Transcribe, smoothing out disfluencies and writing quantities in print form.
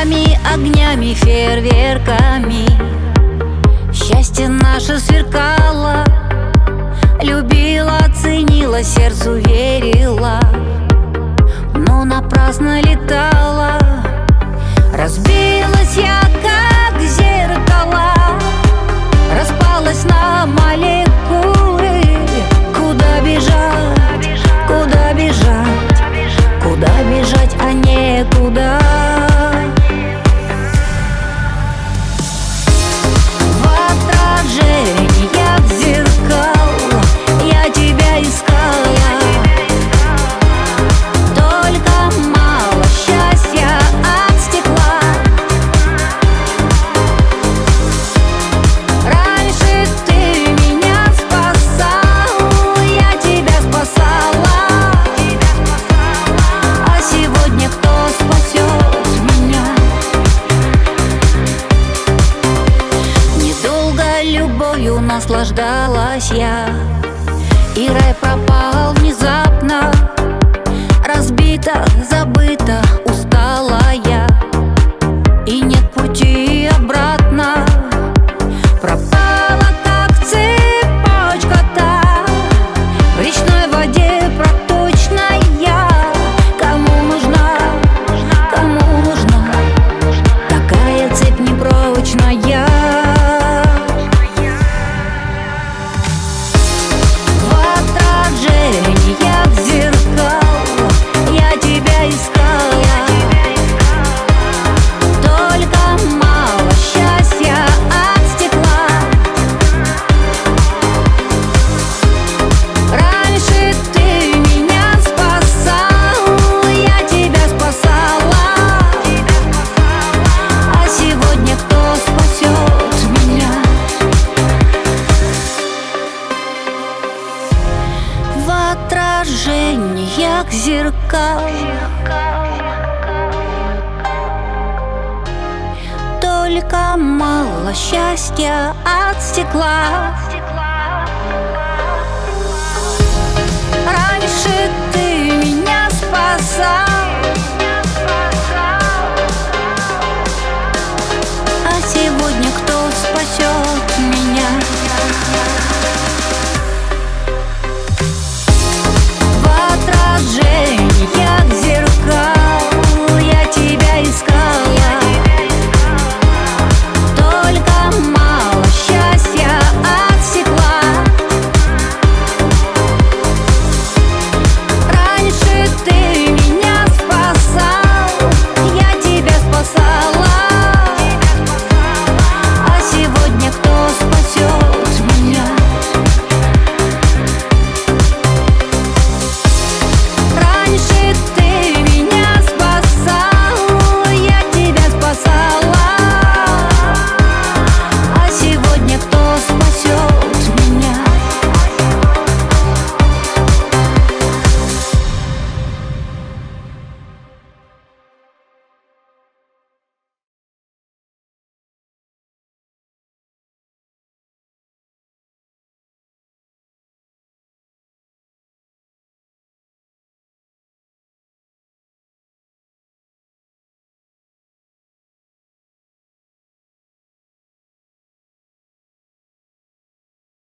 огнями, огнями, фейерверками счастье наше сверкало. Любила, ценила, сердцу верила, но напрасно летала. Разбилась я, как зеркало, распалась на молекулы. Куда бежать, куда бежать, куда бежать, а некуда. В отражениях зеркал я тебя искала. Только мало счастья от стекла. Раньше ты меня спасал, я тебя спасала. А сегодня кто спасет меня? Недолго любовью наслаждалась я, и рай пропал внезапно. Разбита, забыта, устала я, и нет пути обратно. Пропала, как цепочка-то в речной воде проточная. Кому нужна такая цепь непрочная? В отражениях зеркал я тебя искала. Только мало счастья от стекла. Раньше ты меня спасал, я тебя спасала. А сегодня кто спасет меня? В отражениях зеркал только мало счастья от стекла. Раньше ты меня спасал,